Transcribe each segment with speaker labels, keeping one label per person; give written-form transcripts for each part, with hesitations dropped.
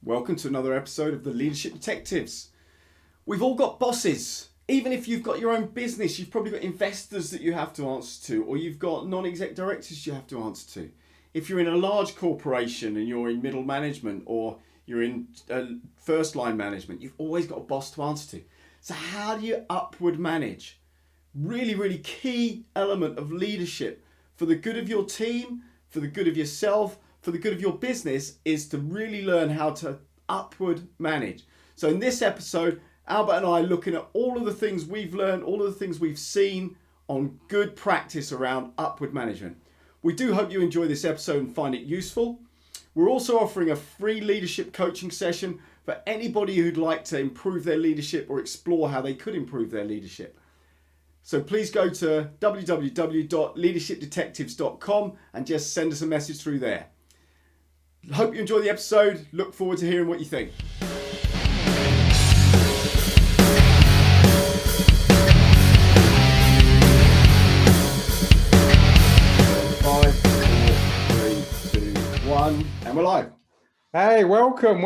Speaker 1: Welcome to another episode of the Leadership Detectives. We've all got bosses. Even if you've got your own business, you've probably got investors that you have to answer to, or you've got non-exec directors you have to answer to. If you're in a large corporation and you're in middle management or you're in first line management, you've always got a boss to answer to. So how do you upward manage? Really key element of leadership for the good of your team, for the good of yourself, for the good of your business is to really learn how to upward manage. So in this episode, Albert and I are looking at all of the things we've learned, all of the things we've seen on good practice around upward management. We do hope you enjoy this episode and find it useful. We're also offering a free leadership coaching session for anybody who'd like to improve their leadership or explore how they could improve their leadership. So please go to www.leadershipdetectives.com and just send us a message through there. Hope you enjoy the episode. Look forward to hearing what you think. 5, 4, 3, 2, 1, and we're live.
Speaker 2: Hey, welcome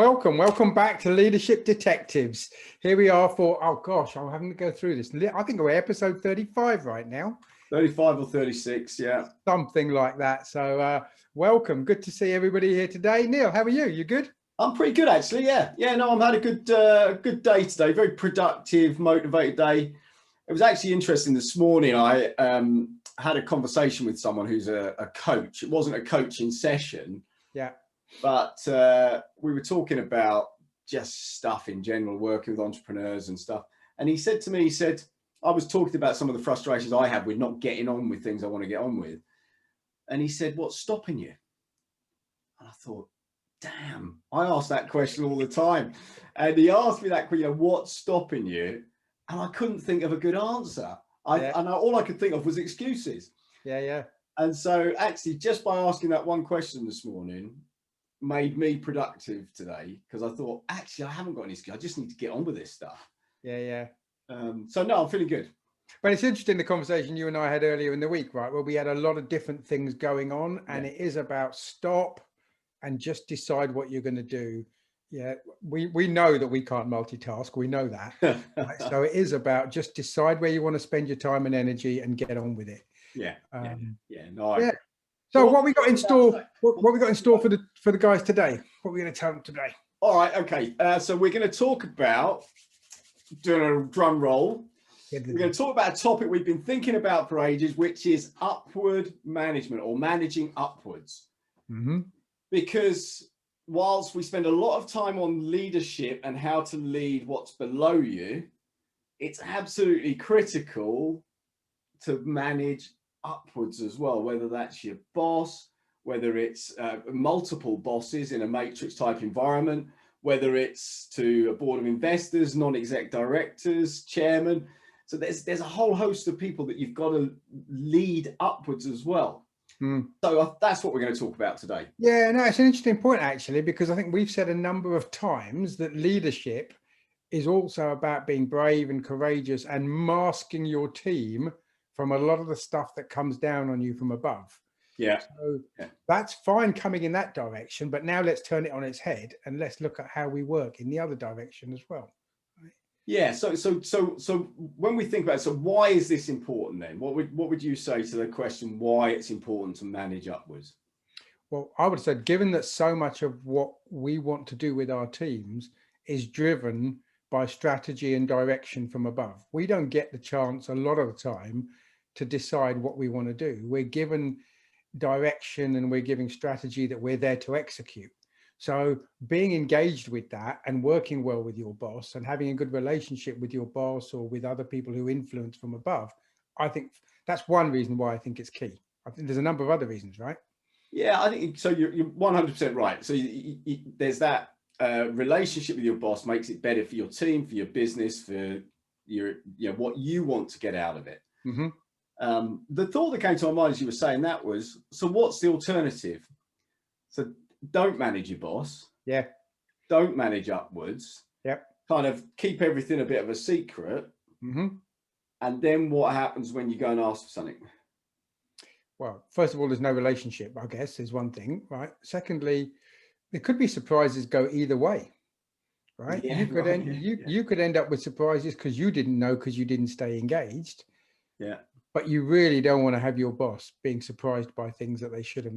Speaker 2: back to Leadership Detectives. Here we are for, oh gosh, I'm having to go through this. I think we're episode 35 right now.
Speaker 1: 35 or 36, yeah.
Speaker 2: Something like that. So welcome. Good to see everybody here today. Neil, how are you? You good?
Speaker 1: I'm pretty good, actually, yeah. No, I've had a good day today. Very productive, motivated day. It was actually interesting this morning. I had a conversation with someone who's a coach. It wasn't a coaching session.
Speaker 2: Yeah.
Speaker 1: But we were talking about just stuff in general, working with entrepreneurs and stuff. And he said to me, I was talking about some of the frustrations I have with not getting on with things I want to get on with. And he said, what's stopping you? And I thought, damn, I ask that question all the time. And he asked me that question, what's stopping you? And I couldn't think of a good answer. And all I could think of was excuses.
Speaker 2: Yeah.
Speaker 1: And so actually, just by asking that one question this morning, made me productive today, because I thought, actually, I haven't got any skill. I just need to get on with this stuff.
Speaker 2: Yeah.
Speaker 1: So no, I'm feeling good.
Speaker 2: But it's interesting, the conversation you and I had earlier in the week, right? Where we had a lot of different things going on, and it is about stop and just decide what you're going to do. Yeah, we know that we can't multitask. We know that. Right? So it is about just decide where you want to spend your time and energy and get on with it.
Speaker 1: Yeah.
Speaker 2: So what we got in store? What we got in store for the guys today? What are we going to tell them today?
Speaker 1: All right. Okay. So we're going to talk about, doing a drum roll. We're going to talk about a topic we've been thinking about for ages, which is upward management or managing upwards.
Speaker 2: Mm-hmm.
Speaker 1: Because whilst we spend a lot of time on leadership and how to lead what's below you, it's absolutely critical to manage upwards as well, whether that's your boss, whether it's multiple bosses in a matrix type environment, whether it's to a board of investors, non-exec directors, chairman. So there's a whole host of people that you've got to lead upwards as well. So that's what we're going to talk about today.
Speaker 2: Yeah, no, it's an interesting point, actually, because I think we've said a number of times that leadership is also about being brave and courageous and masking your team from a lot of the stuff that comes down on you from above.
Speaker 1: Yeah.
Speaker 2: So that's fine coming in that direction, but now let's turn it on its head and let's look at how we work in the other direction as well. Right?
Speaker 1: Yeah. So when we think about it, so why is this important then? What would you say to the question why it's important to manage upwards?
Speaker 2: Well, I would say, given that so much of what we want to do with our teams is driven by strategy and direction from above, we don't get the chance a lot of the time to decide what we want to do. We're given direction and we're giving strategy that we're there to execute. So being engaged with that and working well with your boss and having a good relationship with your boss or with other people who influence from above, I think that's one reason why I think it's key. I think there's a number of other reasons, right?
Speaker 1: Yeah, I think so. You're 100% right. So there's that relationship with your boss makes it better for your team, for your business, for your what you want to get out of it.
Speaker 2: Mm-hmm.
Speaker 1: The thought that came to my mind as you were saying that was, so what's the alternative? So don't manage your boss.
Speaker 2: Yeah.
Speaker 1: Don't manage upwards.
Speaker 2: Yep.
Speaker 1: Kind of keep everything a bit of a secret.
Speaker 2: Mm-hmm.
Speaker 1: And then what happens when you go and ask for something?
Speaker 2: Well, first of all, there's no relationship, I guess, is one thing, right? Secondly, There could be surprises go either way, right?
Speaker 1: Yeah,
Speaker 2: You could
Speaker 1: right.
Speaker 2: end
Speaker 1: Yeah,
Speaker 2: you could end up with surprises because you didn't know, because you didn't stay engaged.
Speaker 1: yeah,
Speaker 2: But you really don't want to have your boss being surprised by things that they should have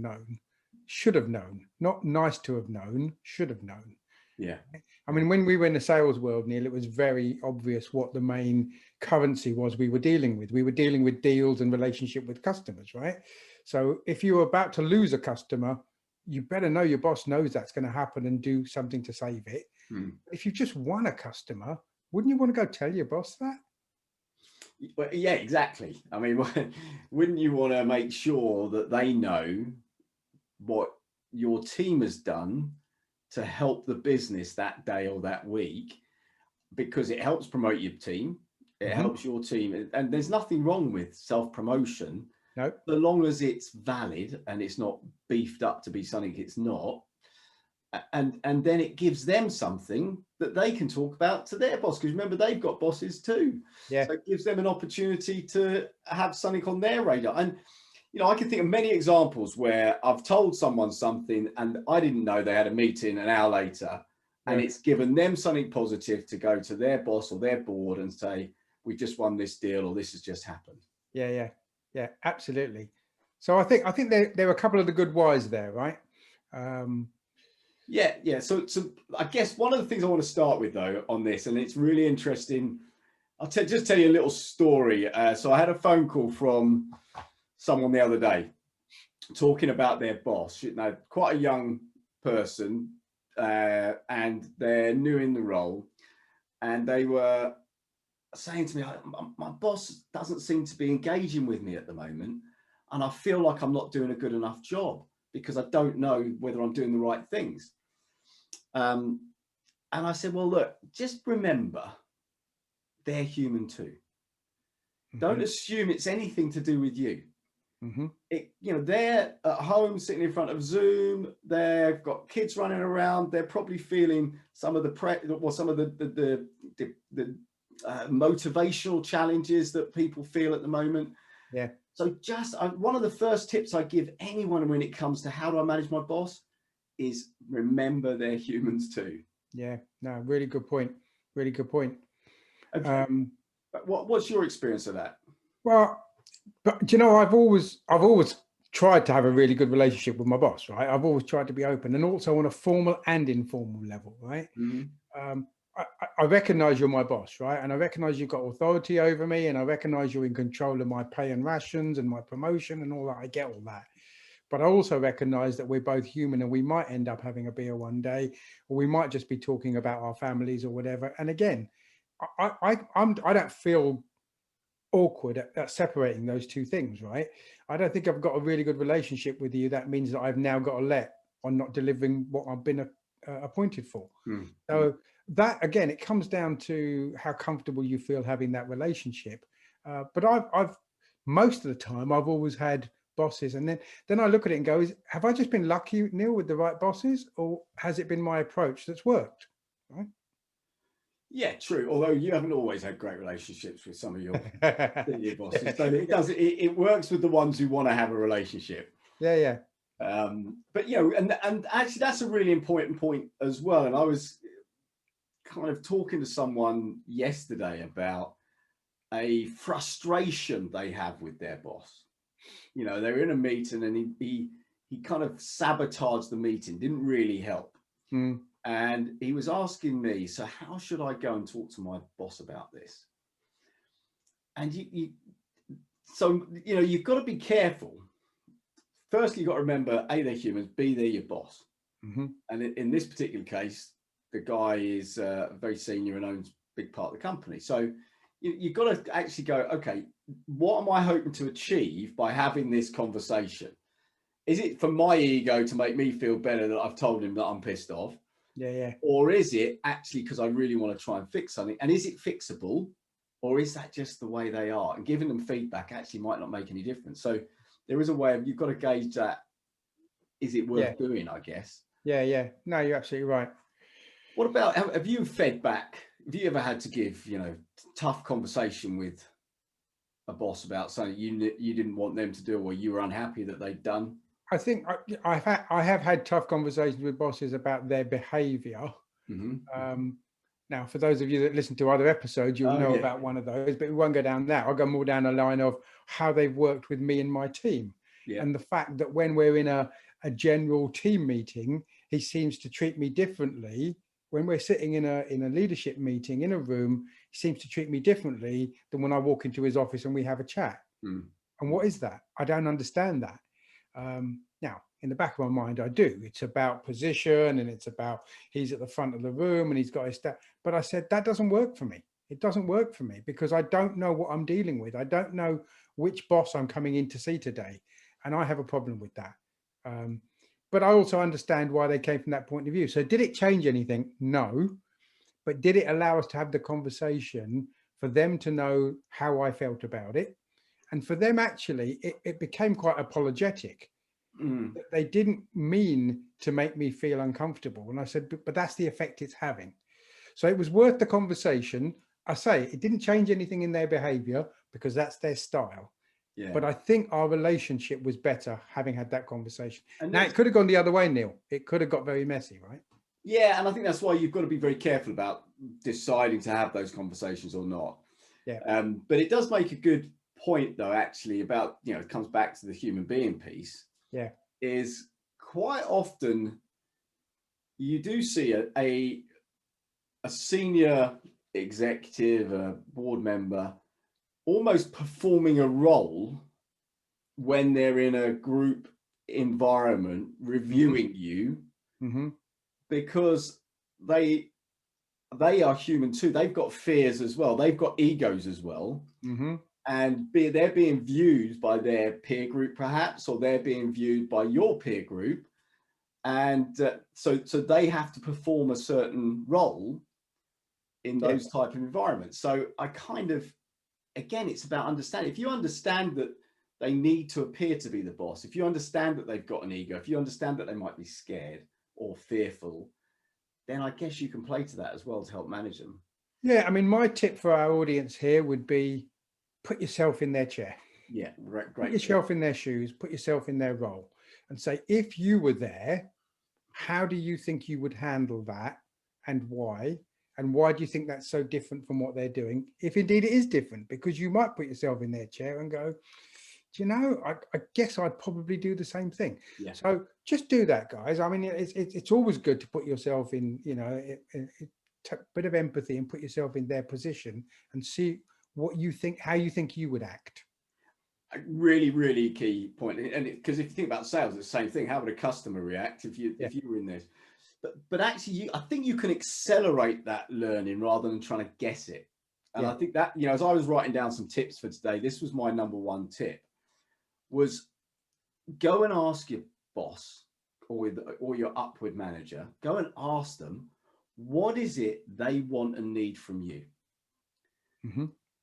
Speaker 2: known, not nice to have known, should have known.
Speaker 1: yeah,
Speaker 2: I
Speaker 1: yeah,
Speaker 2: mean, when we were in the sales world, Neil, it was very obvious what the main currency was we were dealing with. We were dealing with deals and relationship with customers, right? So if you were about to lose a customer, you better know your boss knows that's going to happen and do something to save it.
Speaker 1: mm.
Speaker 2: If you just won a customer, wouldn't you want to go tell your boss that?
Speaker 1: Well, yeah, exactly. I mean, wouldn't you want to make sure that they know what your team has done to help the business that day or that week? Because it helps promote your team, it
Speaker 2: Mm-hmm.
Speaker 1: helps your team, and there's nothing wrong with self-promotion,
Speaker 2: No.
Speaker 1: so long as it's valid and it's not beefed up to be something it's not. And then it gives them something that they can talk about to their boss, because remember, they've got bosses too.
Speaker 2: Yeah.
Speaker 1: So it gives them an opportunity to have something on their radar. And I can think of many examples where I've told someone something and I didn't know they had a meeting an hour later, and
Speaker 2: Yeah.
Speaker 1: it's given them something positive to go to their boss or their board and say, we just won this deal, or this has just happened.
Speaker 2: Yeah. Yeah. Yeah. Absolutely. So I think there are a couple of the good whys there, right? Um,
Speaker 1: Yeah. So I guess one of the things I want to start with, though, on this, and it's really interesting, I'll just tell you a little story. So I had a phone call from someone the other day talking about their boss, quite a young person, and they're new in the role. And they were saying to me, my boss doesn't seem to be engaging with me at the moment. And I feel like I'm not doing a good enough job because I don't know whether I'm doing the right things. And I said, well, look, just remember, they're human too. Don't
Speaker 2: mhm,
Speaker 1: assume it's anything to do with you.
Speaker 2: mhm.
Speaker 1: They're at home sitting in front of Zoom. They've got kids running around. They're probably feeling some of the motivational challenges that people feel at the moment.
Speaker 2: Yeah.
Speaker 1: So one of the first tips I give anyone when it comes to how do I manage my boss is remember they're humans too.
Speaker 2: Yeah. No, really good point. Really good point.
Speaker 1: Okay. What's your experience of that?
Speaker 2: Well, but do you know, I've always tried to have a really good relationship with my boss, right? I've always tried to be open, and also on a formal and informal level, right?
Speaker 1: Mm-hmm.
Speaker 2: Um, I recognize you're my boss, right? And I recognize you've got authority over me, and I recognize you're in control of my pay and rations and my promotion and all that. I get all that. But I also recognize that we're both human, and we might end up having a beer one day, or we might just be talking about our families or whatever. And again, I don't feel awkward at separating those two things, right? I don't think I've got a really good relationship with you. That means that I've now got to let on not delivering what I've been appointed for.
Speaker 1: Mm-hmm.
Speaker 2: So that, again, it comes down to how comfortable you feel having that relationship. But I've most of the time I've always had bosses, and then I look at it and go, have I just been lucky, Neil, with the right bosses, or has it been my approach that's worked? Right?
Speaker 1: Yeah, true. Although you haven't always had great relationships with some of your senior bosses, so
Speaker 2: Yeah.
Speaker 1: it works with the ones who want to have a relationship.
Speaker 2: Yeah, yeah.
Speaker 1: But and actually that's a really important point as well. And I was kind of talking to someone yesterday about a frustration they have with their boss. They're in a meeting and he kind of sabotaged the meeting, didn't really help.
Speaker 2: Mm.
Speaker 1: And he was asking me, so how should I go and talk to my boss about this? And you've got to be careful. Firstly, you've got to remember, A, they're humans, B, they're your boss.
Speaker 2: Mm-hmm.
Speaker 1: And in this particular case, the guy is very senior and owns a big part of the company. So you've got to actually go, okay, what am I hoping to achieve by having this conversation? Is it for my ego to make me feel better that I've told him that I'm pissed off?
Speaker 2: Yeah, yeah.
Speaker 1: Or is it actually because I really want to try and fix something? And is it fixable? Or is that just the way they are? And giving them feedback actually might not make any difference. So there is a way of, you've got to gauge that. Is it worth doing, I guess?
Speaker 2: Yeah, yeah. No, you're absolutely right.
Speaker 1: What about, have you fed back? Have you ever had to give, tough conversation with a boss about something you didn't want them to do or you were unhappy that they'd done?
Speaker 2: I think I have had tough conversations with bosses about their behaviour. Now, for those of you that listen to other episodes, you'll
Speaker 1: Oh
Speaker 2: know
Speaker 1: yeah,
Speaker 2: about one of those, but we won't go down that. I'll go more down the line of how they've worked with me and my team.
Speaker 1: yeah.
Speaker 2: And the fact that when we're in a general team meeting, he seems to treat me differently. When we're sitting in a leadership meeting in a room, he seems to treat me differently than when I walk into his office and we have a chat.
Speaker 1: Mm.
Speaker 2: And what is that? I don't understand that. Now, in the back of my mind, I do. It's about position and it's about he's at the front of the room and he's got his stuff. But I said, that doesn't work for me. It doesn't work for me because I don't know what I'm dealing with. I don't know which boss I'm coming in to see today. And I have a problem with that. But I also understand why they came from that point of view. So did it change anything? No. But did it allow us to have the conversation for them to know how I felt about it? And for them, actually, it became quite apologetic.
Speaker 1: Mm.
Speaker 2: They didn't mean to make me feel uncomfortable. And I said, but that's the effect it's having. So it was worth the conversation. I say it didn't change anything in their behavior because that's their style.
Speaker 1: Yeah.
Speaker 2: But I think our relationship was better having had that conversation.
Speaker 1: And
Speaker 2: now, it could have gone the other way, Neil. It could have got very messy, right?
Speaker 1: yeah, and I think that's why you've got to be very careful about deciding to have those conversations or not.
Speaker 2: Yeah.
Speaker 1: But it does make a good point, though, actually, about, it comes back to the human being piece.
Speaker 2: Yeah.
Speaker 1: Is quite often you do see a senior executive, a board member, almost performing a role when they're in a group environment reviewing you, because they are human too. They've got fears as well. They've got egos as well. And they're being viewed by their peer group, perhaps, or they're being viewed by your peer group. And so they have to perform a certain role in those type of environments. So I kind of, again, it's about understanding. If you understand that they need to appear to be the boss, if you understand that they've got an ego, if you understand that they might be scared or fearful, then I guess you can play to that as well to help manage them.
Speaker 2: Yeah, I mean, my tip for our audience here would be put yourself in their chair.
Speaker 1: Yeah, great.
Speaker 2: Put yourself in their shoes, put yourself in their role and say, if you were there, how do you think you would handle that and why? And why do you think that's so different from what they're doing? If indeed it is different, because you might put yourself in their chair and go, do you know, I guess I'd probably do the same thing.
Speaker 1: Yeah.
Speaker 2: So just do that, guys. I mean, it's always good to put yourself in, a bit of empathy and put yourself in their position and see what you think, how you think you would act.
Speaker 1: A really, really key point. And because if you think about sales, it's the same thing. How would a customer react if you were in this? But actually, I think you can accelerate that learning rather than trying to guess it. And I think that, as I was writing down some tips for today, this was my number one tip, was go and ask your boss or your upward manager, go and ask them, what is it they want and need from you?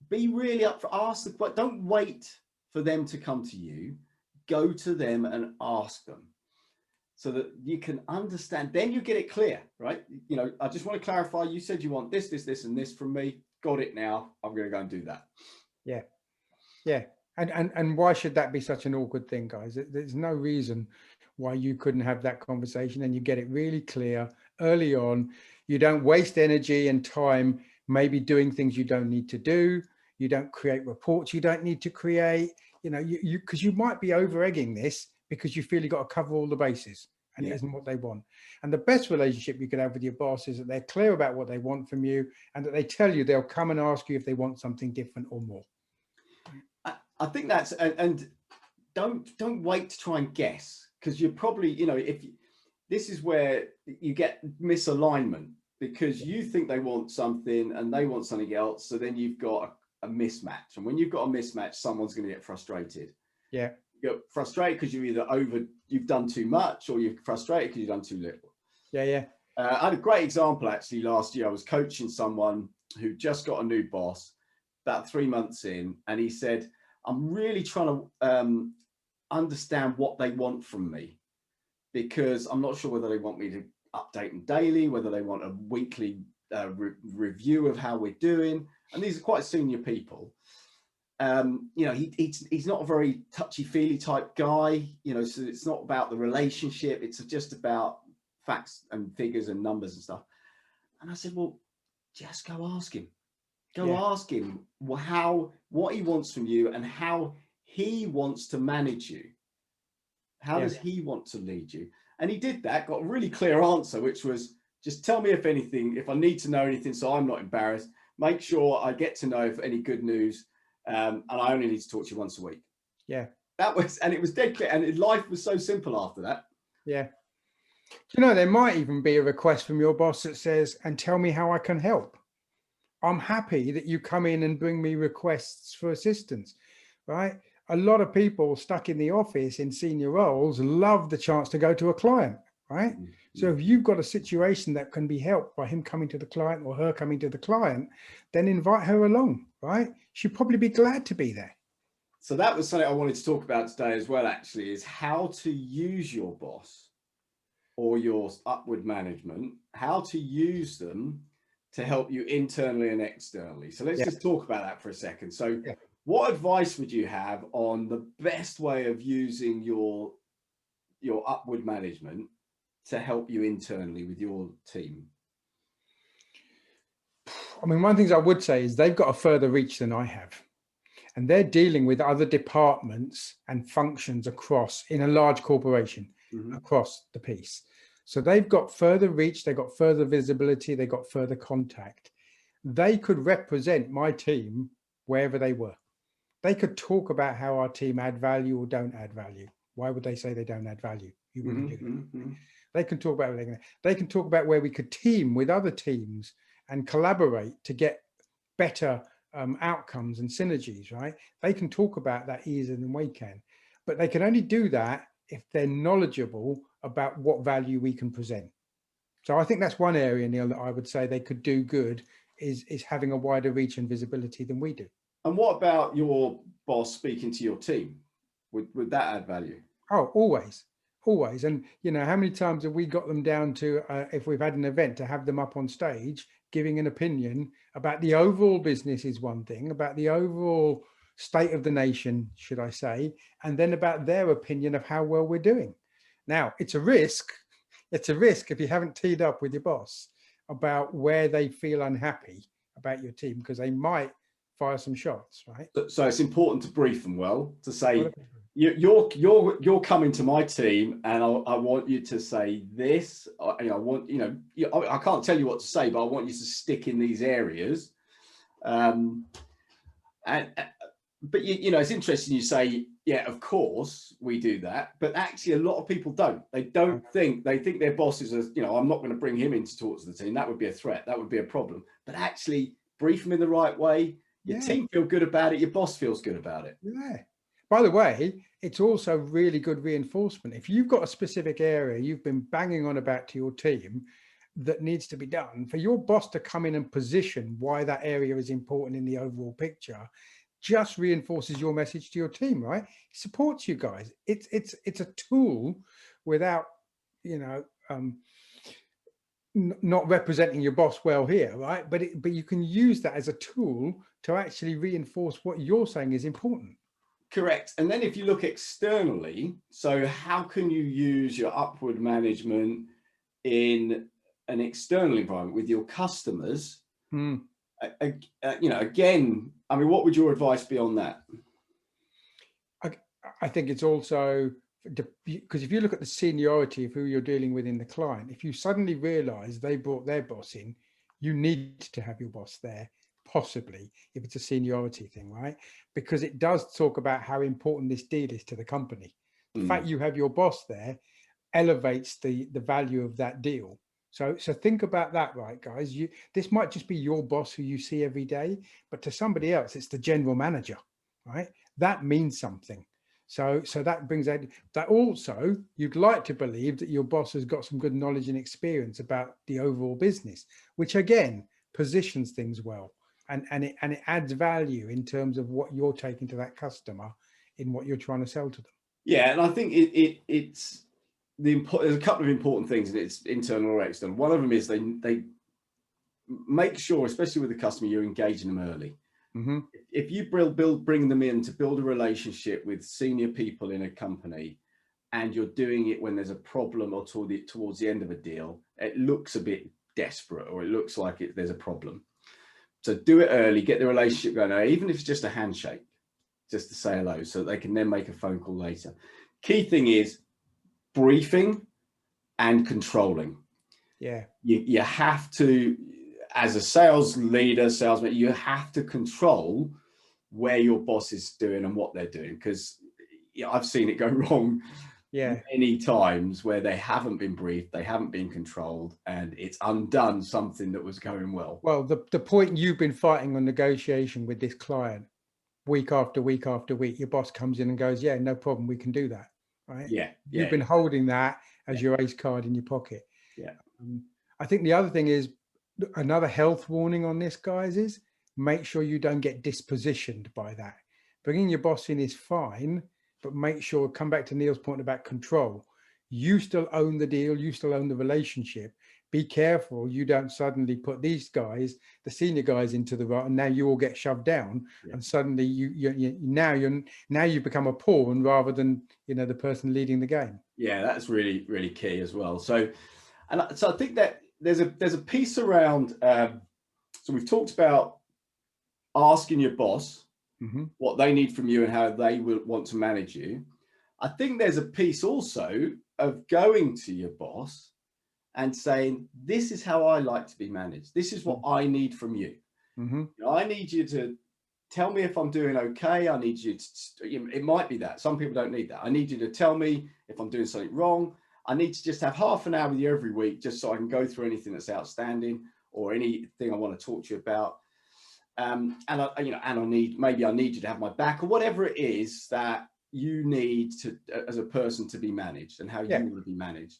Speaker 1: Be really up for ask them, but don't wait for them to come to you. Go to them and ask them so that you can understand. Then you get it clear, right? I just want to clarify, you said you want this, and this from me. Got it now. I'm going to go and do that.
Speaker 2: Yeah. And why should that be such an awkward thing, guys? There's no reason why you couldn't have that conversation and you get it really clear early on. You don't waste energy and time maybe doing things you don't need to do. You don't create reports you don't need to create, because you might be over egging this because you feel you've got to cover all the bases and it isn't what they want. And the best relationship you can have with your boss is that they're clear about what they want from you and that they tell you they'll come and ask you if they want something different or more.
Speaker 1: I think that's, and don't wait to try and guess, because you're probably, this is where you get misalignment, because you think they want something and they want something else. So then you've got a mismatch. And when you've got a mismatch, someone's going to get frustrated.
Speaker 2: Yeah.
Speaker 1: You get frustrated because you've done too much, or you're frustrated because you've done too little.
Speaker 2: Yeah.
Speaker 1: I had a great example actually last year. I was coaching someone who just got a new boss about 3 months in, and he said, I'm really trying to understand what they want from me, because I'm not sure whether they want me to update them daily, whether they want a weekly review of how we're doing. And these are quite senior people. You know, he's not a very touchy-feely type guy, you know, so it's not about the relationship, it's just about facts and figures and numbers and stuff. And I said, well, just go ask him. Go ask him what he wants from you and how he wants to manage you. How does he want to lead you? And he did that, got a really clear answer, which was, just tell me if anything, if I need to know anything, so I'm not embarrassed. Make sure I get to know if any good news, and I only need to talk to you once a week.
Speaker 2: Yeah.
Speaker 1: That was, and it was dead clear, and life was so simple after that.
Speaker 2: Yeah. You know, there might even be a request from your boss that says, and tell me how I can help. I'm happy that you come in and bring me requests for assistance, right? A lot of people stuck in the office in senior roles love the chance to go to a client, right? Mm-hmm. So if you've got a situation that can be helped by him coming to the client or her coming to the client, then invite her along, right? She'd probably be glad to be there.
Speaker 1: So that was something I wanted to talk about today as well, actually, is how to use your boss or your upward management, how to use them to help you internally and externally. So let's just talk about that for a second. So what advice would you have on the best way of using your upward management to help you internally with your team?
Speaker 2: I mean, one of the things I would say is they've got a further reach than I have. And they're dealing with other departments and functions across, in a large corporation, across the piece. So they've got further reach, they've got further visibility, they've got further contact. They could represent my team wherever they were. They could talk about how our team add value or don't add value. Why would they say they don't add value? You wouldn't do it. They can talk about they can talk about where we could team with other teams and collaborate to get better outcomes and synergies, right? They can talk about that easier than we can, but they can only do that if they're knowledgeable about what value we can present. So I think that's one area, Neil, that I would say they could do good is having a wider reach and visibility than we do.
Speaker 1: And what about your boss speaking to your team? Would that add value?
Speaker 2: Oh, always. And, you know, how many times have we got them down to, if we've had an event, to have them up on stage giving an opinion about the overall business is one thing, about the overall state of the nation, should I say, and then about their opinion of how well we're doing. Now, it's a risk. It's a risk if you haven't teed up with your boss about where they feel unhappy about your team, because they might fire some shots, right?
Speaker 1: So it's important to brief them well, to say, you're coming to my team and I want you to say this. I want, you know, I can't tell you what to say, but I want you to stick in these areas. But you know, it's interesting you say, yeah, of course we do that, but actually a lot of people don't. They think their boss is you know, I'm not going to bring him in to talk to the team. That would be a threat. That would be a problem. But actually brief them in the right way. Your team feel good about it. Your boss feels good about it.
Speaker 2: Yeah. By the way, it's also really good reinforcement. If you've got a specific area you've been banging on about to your team that needs to be done, for your boss to come in and position why that area is important in the overall picture, just reinforces your message to your team, right? It supports you guys. It's a tool without, you know, not representing your boss well here, right? But you can use that as a tool to actually reinforce what you're saying is important.
Speaker 1: Correct. And then if you look externally, so how can you use your upward management in an external environment with your customers? You know, again, I mean, what would your advice be on that?
Speaker 2: I think it's also, because if you look at the seniority of who you're dealing with in the client, if you suddenly realize they brought their boss in, you need to have your boss there, possibly, if it's a seniority thing, right? Because it does talk about how important this deal is to the company. The fact you have your boss there elevates the value of that deal. So think about that, right, guys? This might just be your boss who you see every day, but to somebody else, it's the general manager, right? That means something. So that brings out that also you'd like to believe that your boss has got some good knowledge and experience about the overall business, which again positions things well, and it adds value in terms of what you're taking to that customer in what you're trying to sell to them.
Speaker 1: Yeah, and I think it's there's a couple of important things, and it's internal or external. One of them is they make sure, especially with the customer, you're engaging them early.
Speaker 2: Mm-hmm.
Speaker 1: If you bring them in to build a relationship with senior people in a company, and you're doing it when there's a problem or towards the end of a deal, it looks a bit desperate, or it looks like there's a problem. So do it early, get the relationship going, even if it's just a handshake, just to say hello, so they can then make a phone call later. Key thing is briefing and controlling.
Speaker 2: Yeah.
Speaker 1: You have to, as a sales leader, salesman, you have to control where your boss is doing and what they're doing, because I've seen it go wrong many times where they haven't been briefed, they haven't been controlled, and it's undone something that was going well.
Speaker 2: Well, the point you've been fighting on negotiation with this client week after week after week, your boss comes in and goes, yeah, no problem, we can do that, right? You've been holding that as your ace card in your pocket. I think the other thing is, another health warning on this, guys, is make sure you don't get dispositioned by that. Bringing your boss in is fine, but make sure, come back to Neil's point about control. You still own the deal, you still own the relationship. Be careful you don't suddenly put these guys, the senior guys, into the right, and now you all get shoved down, and suddenly now you become a pawn rather than the person leading the game.
Speaker 1: Yeah, that's really, really key as well. So I think that there's a piece around. So we've talked about asking your boss what they need from you and how they will want to manage you. I think there's a piece also of going to your boss and saying, this is how I like to be managed. This is what I need from you. I need you to tell me if I'm doing okay. I need you to, it might be that. Some people don't need that. I need you to tell me if I'm doing something wrong. I need to just have half an hour with you every week, just so I can go through anything that's outstanding or anything I want to talk to you about. And I need you to have my back, or whatever it is that you need to, as a person, to be managed, and how you want to be managed.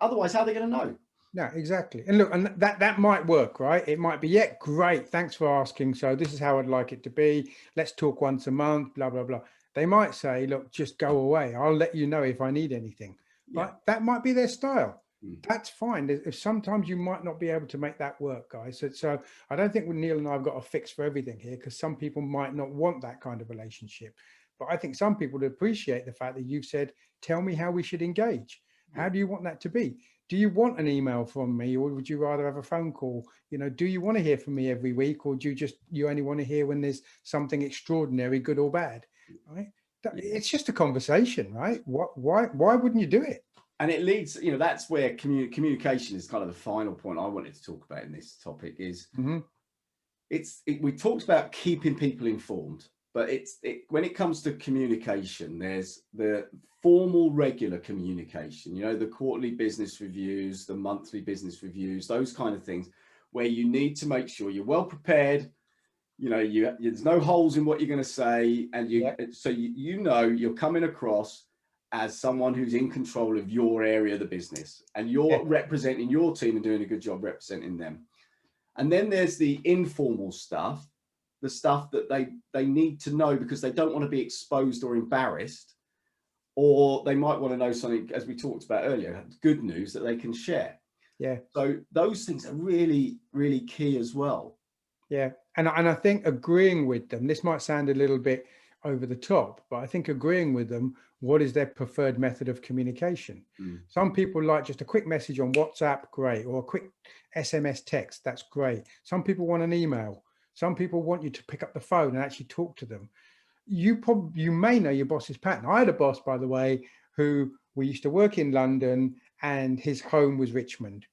Speaker 1: Otherwise, how are they going to know?
Speaker 2: No, exactly. And look, and that might work, right? It might be, great, thanks for asking. So this is how I'd like it to be. Let's talk once a month, blah, blah, blah. They might say, look, just go away. I'll let you know if I need anything. Right? That might be their style. That's fine. If sometimes you might not be able to make that work, guys. So I don't think Neil and I have got a fix for everything here, because some people might not want that kind of relationship. But I think some people would appreciate the fact that you've said, tell me how we should engage. How do you want that to be? Do you want an email from me, or would you rather have a phone call? Do you want to hear from me every week, or do you only want to hear when there's something extraordinary, good or bad? Right? It's just a conversation, right? Why wouldn't you do it?
Speaker 1: And it leads, that's where communication is kind of the final point I wanted to talk about in this topic. Is we talked about keeping people informed, but when it comes to communication, there's the formal, regular communication, the quarterly business reviews, the monthly business reviews, those kind of things, where you need to make sure you're well prepared. There's no holes in what you're going to say, and so you're coming across as someone who's in control of your area of the business, and you're representing your team and doing a good job representing them. And then there's the informal stuff, the stuff that they need to know because they don't want to be exposed or embarrassed, or they might want to know something, as we talked about earlier, good news that they can share. So those things are really, really key as well.
Speaker 2: And I think agreeing with them, this might sound a little bit over the top, but I think agreeing with them, what is their preferred method of communication? Some people like just a quick message on WhatsApp, great, or a quick SMS text, that's great. Some people want an email. Some people want you to pick up the phone and actually talk to them. You may know your boss's pattern. I had a boss, by the way, who we used to work in London, and his home was Richmond.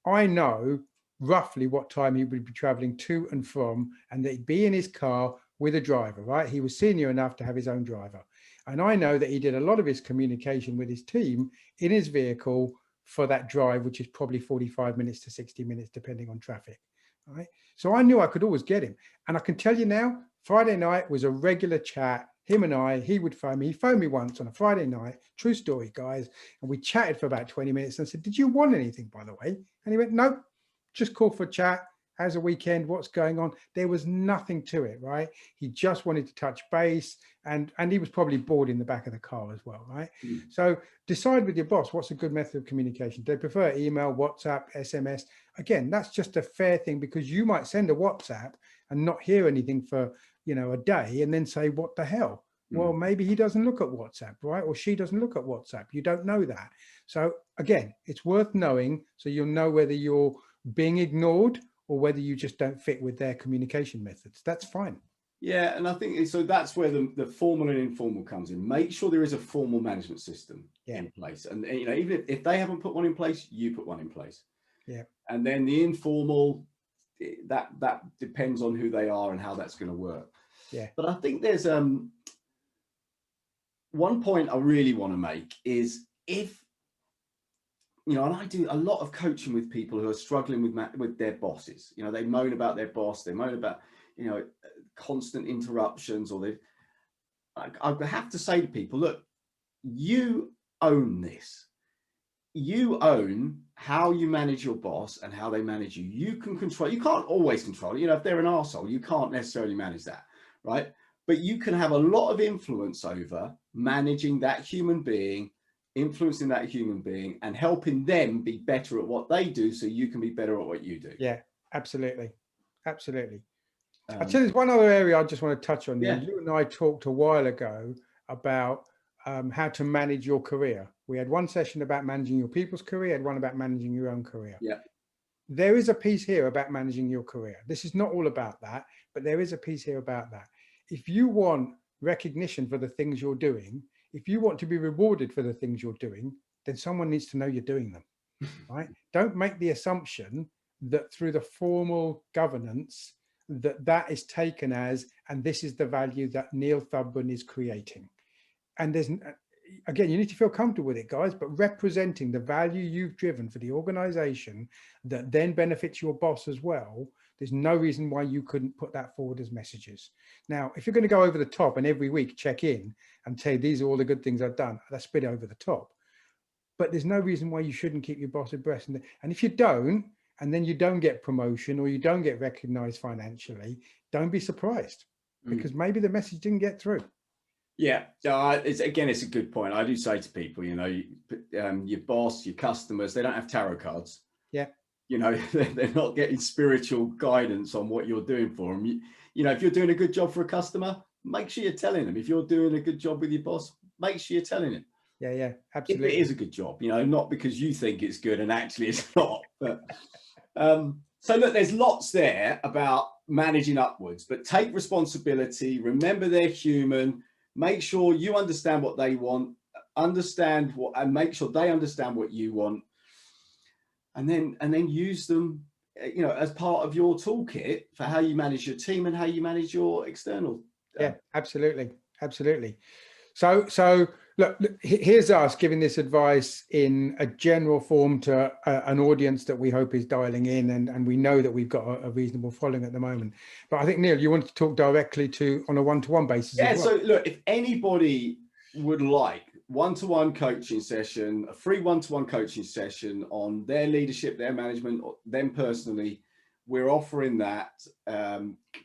Speaker 2: I know roughly what time he would be traveling to and from, and that he'd be in his car with a driver, right? He was senior enough to have his own driver. And I know that he did a lot of his communication with his team in his vehicle for that drive, which is probably 45 minutes to 60 minutes, depending on traffic, right? So I knew I could always get him. And I can tell you now, Friday night was a regular chat. Him and he would phone me. He phoned me once on a Friday night, true story, guys. And we chatted for about 20 minutes. And I said, did you want anything, by the way? And he went, nope, just call for a chat. How's the weekend? What's going on? There was nothing to it, right? He just wanted to touch base, and he was probably bored in the back of the car as well, right? So decide with your boss, what's a good method of communication? Do they prefer email, WhatsApp, SMS? Again, that's just a fair thing, because you might send a WhatsApp and not hear anything for, a day, and then say, what the hell? Well, maybe he doesn't look at WhatsApp, right? Or she doesn't look at WhatsApp. You don't know that. So again, it's worth knowing, so you'll know whether you're being ignored or whether you just don't fit with their communication methods. That's fine.
Speaker 1: Yeah, and I think so. That's where the formal and informal comes in. Make sure there is a formal management system in place, and even if they haven't put one in place, you put one in place.
Speaker 2: Yeah,
Speaker 1: and then the informal, that depends on who they are and how that's going to work.
Speaker 2: Yeah.
Speaker 1: But I think there's one point I really want to make is if and I do a lot of coaching with people who are struggling with their bosses. They moan about their boss, they moan about constant interruptions, or I have to say to people, look, you own this. You own how you manage your boss and how they manage you. You can control. You can't always control it. If they're an arsehole, you can't necessarily manage that, right? But you can have a lot of influence over managing that human being, influencing that human being, and helping them be better at what they do, so you can be better at what you do.
Speaker 2: Yeah, absolutely, absolutely. I'll tell you, there's one other area I just want to touch on.
Speaker 1: Yeah.
Speaker 2: You and I talked a while ago about how to manage your career. We had one session about managing your people's career, and one about managing your own career.
Speaker 1: Yeah.
Speaker 2: There is a piece here about managing your career. This is not all about that, but there is a piece here about that. If you want recognition for the things you're doing, if you want to be rewarded for the things you're doing, then someone needs to know you're doing them, right? Don't make the assumption that through the formal governance that is taken as, and this is the value that Neil Thubburn is creating. And there's, again, you need to feel comfortable with it, guys, but representing the value you've driven for the organization that then benefits your boss as well, there's no reason why you couldn't put that forward as messages. Now, if you're going to go over the top and every week check in and say, these are all the good things I've done, that's a bit over the top. But there's no reason why you shouldn't keep your boss abreast. And if you don't, and then you don't get promotion or you don't get recognized financially, don't be surprised, because maybe the message didn't get through.
Speaker 1: Yeah, it's a good point. I do say to people, your boss, your customers, they don't have tarot cards.
Speaker 2: Yeah.
Speaker 1: They're not getting spiritual guidance on what you're doing for them. If you're doing a good job for a customer, make sure you're telling them. If you're doing a good job with your boss, make sure you're telling him.
Speaker 2: Yeah, absolutely.
Speaker 1: If it is a good job, not because you think it's good and actually it's not. But so look, there's lots there about managing upwards, but take responsibility. Remember, they're human. Make sure you understand what they want, and make sure they understand what you want, and then use them, as part of your toolkit for how you manage your team and how you manage your external.
Speaker 2: Yeah, absolutely. So look, here's us giving this advice in a general form to an audience that we hope is dialing in, and we know that we've got a reasonable following at the moment. But I think, Neil, you wanted to talk directly on a one-to-one basis.
Speaker 1: Yeah,
Speaker 2: as well.
Speaker 1: So look, if anybody would like one-to-one coaching session, a free one-to-one coaching session on their leadership, their management, or them personally, we're offering that.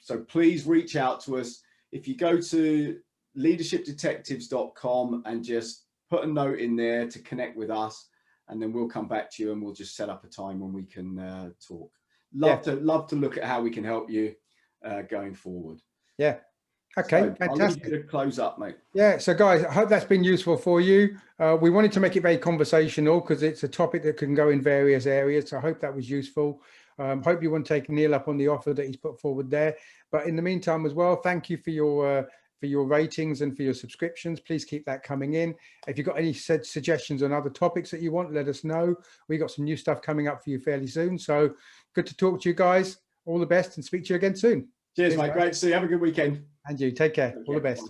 Speaker 1: So please reach out to us. If you go to leadershipdetectives.com and just put a note in there to connect with us, and then we'll come back to you and we'll just set up a time when we can talk. Love to look at how we can help you going forward.
Speaker 2: Yeah. Okay,
Speaker 1: so
Speaker 2: fantastic.
Speaker 1: I'll leave you to close up, mate.
Speaker 2: Yeah, so guys, I hope that's been useful for you. We wanted to make it very conversational because it's a topic that can go in various areas. So I hope that was useful. Hope you want to take Neil up on the offer that he's put forward there. But in the meantime as well, thank you for your ratings and for your subscriptions. Please keep that coming in. If you've got any suggestions on other topics that you want, let us know. We got some new stuff coming up for you fairly soon. So good to talk to you guys. All the best, and speak to you again soon.
Speaker 1: Cheers, mate. Great to see you. Have a good weekend.
Speaker 2: And you take care. All the best.